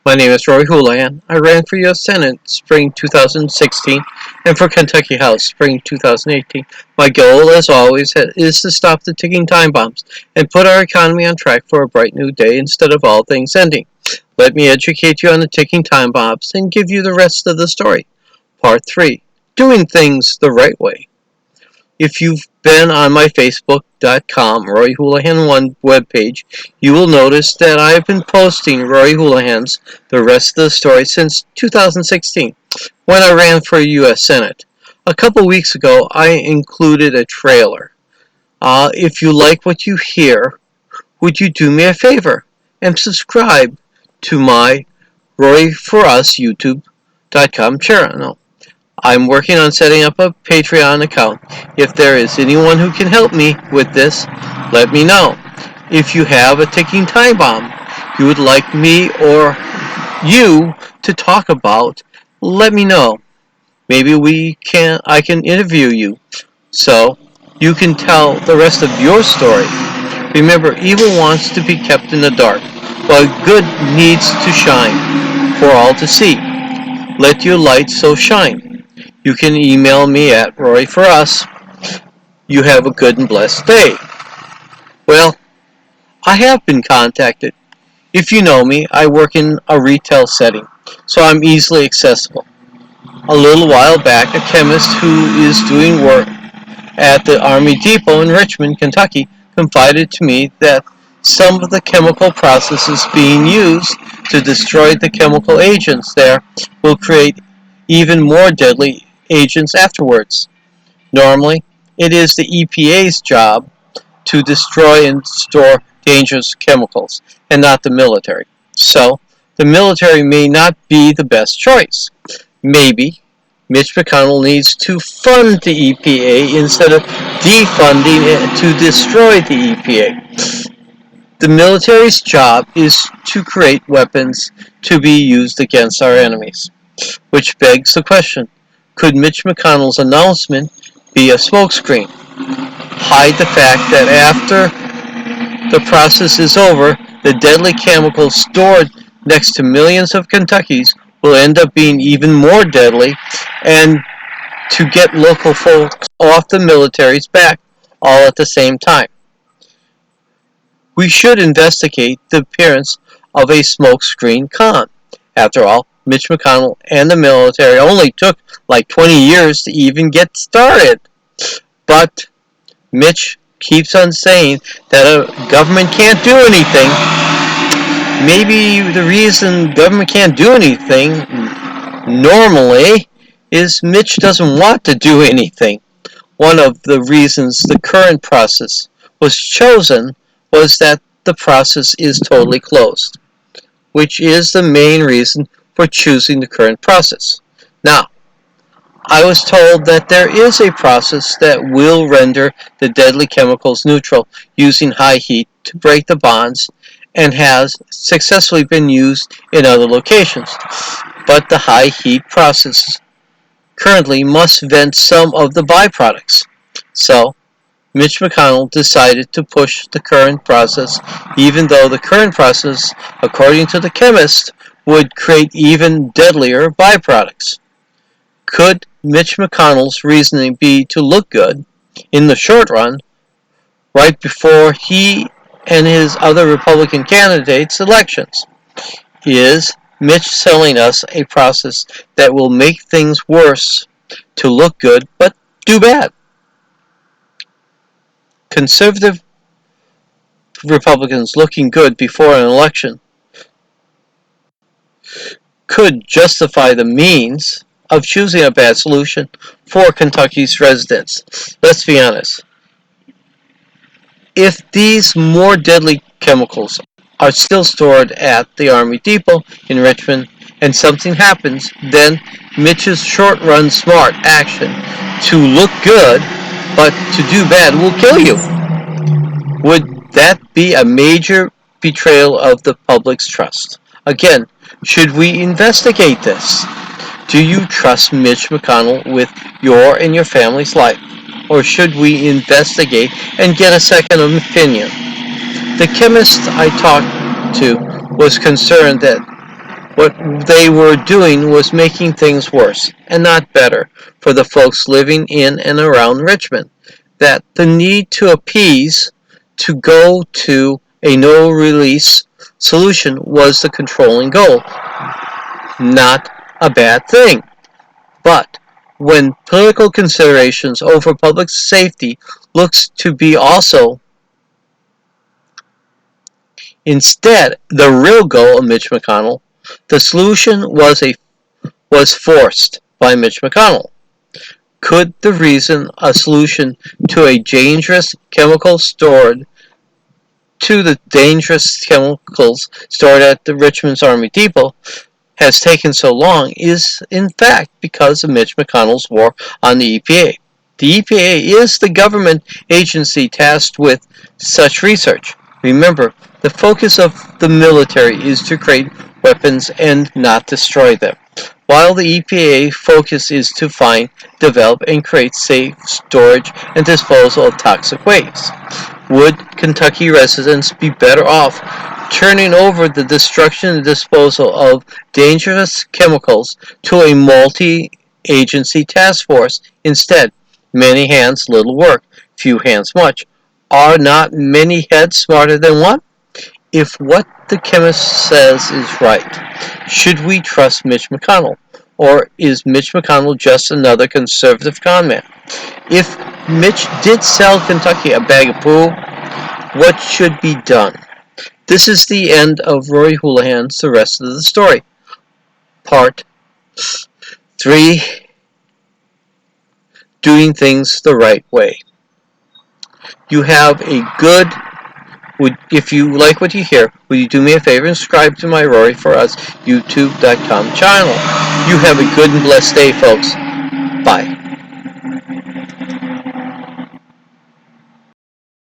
My name is Rory Houlihan. I ran for U.S. Senate spring 2016 and for Kentucky House spring 2018. My goal, as always, is to stop the ticking time bombs and put our economy on track for a bright new day instead of all things ending. Let me educate you on the ticking time bombs and give you the rest of the story. Part 3. Doing things the right way. If you've been on my Facebook.com Rory Houlihan 1 webpage, you will notice that I have been posting Rory Houlihan's The Rest of the Story since 2016, when I ran for U.S. Senate. A couple weeks ago, I included a trailer. If you like what you hear, would you do me a favor and subscribe to my Rory For Us YouTube.com channel? I'm working on setting up a Patreon account. If there is anyone who can help me with this, let me know. If you have a ticking time bomb you would like me or you to talk about, let me know. Maybe I can interview you so you can tell the rest of your story. Remember, evil wants to be kept in the dark, but good needs to shine for all to see. Let your light so shine. You can email me at Rory For Us. You have a good and blessed day. Well, I have been contacted. If you know me, I work in a retail setting, so I'm easily accessible. A little while back, a chemist who is doing work at the Army Depot in Richmond, Kentucky, confided to me that some of the chemical processes being used to destroy the chemical agents there will create even more deadly agents afterwards. Normally, it is the EPA's job to destroy and store dangerous chemicals, and not the military. So, the military may not be the best choice. Maybe Mitch McConnell needs to fund the EPA instead of defunding it to destroy the EPA. The military's job is to create weapons to be used against our enemies. Which begs the question, could Mitch McConnell's announcement be a smokescreen? Hide the fact that after the process is over, the deadly chemicals stored next to millions of Kentuckies will end up being even more deadly, and to get local folks off the military's back all at the same time. We should investigate the appearance of a smokescreen con. After all, Mitch McConnell and the military only took like 20 years to even get started. But Mitch keeps on saying that a government can't do anything. Maybe the reason government can't do anything normally is Mitch doesn't want to do anything. One of the reasons the current process was chosen was that the process is totally closed, which is the main reason for choosing the current process. Now, I was told that there is a process that will render the deadly chemicals neutral using high heat to break the bonds and has successfully been used in other locations. But the high heat process currently must vent some of the byproducts. So, Mitch McConnell decided to push the current process, even though the current process, according to the chemist, would create even deadlier byproducts. Could Mitch McConnell's reasoning be to look good in the short run, right before he and his other Republican candidates' elections? Is Mitch selling us a process that will make things worse to look good but do bad? Conservative Republicans looking good before an election could justify the means of choosing a bad solution for Kentucky's residents. Let's be honest. If these more deadly chemicals are still stored at the Army Depot in Richmond and something happens, then Mitch's short-run smart action to look good but to do bad will kill you. Would that be a major betrayal of the public's trust? Again, should we investigate this? Do you trust Mitch McConnell with your and your family's life? Or should we investigate and get a second opinion? The chemist I talked to was concerned that What they were doing was making things worse, and not better, for the folks living in and around Richmond. That the need to appease, to go to a no-release solution was the controlling goal. Not a bad thing. But when political considerations over public safety looks to be also instead the real goal of Mitch McConnell, the solution was forced by Mitch McConnell. Could the reason a solution to a dangerous chemical stored to the dangerous chemicals stored at the Richmond's Army Depot has taken so long is in fact because of Mitch McConnell's war on the EPA. The EPA is the government agency tasked with such research. Remember, the focus of the military is to create weapons and not destroy them, while the EPA focus is to find, develop, and create safe storage and disposal of toxic waste. Would Kentucky residents be better off turning over the destruction and disposal of dangerous chemicals to a multi-agency task force instead? Many hands, little work, few hands, much. Are not many heads smarter than one? If what the chemist says is right, should we trust Mitch McConnell? Or is Mitch McConnell just another conservative conman? If Mitch did sell Kentucky a bag of poo, what should be done? This is the end of Rory Houlihan's The Rest of the Story. Part 3, Doing Things the Right Way. You have a good, if you like what you hear, will you do me a favor and subscribe to my Rory for Us YouTube.com channel. You have a good and blessed day, folks. Bye.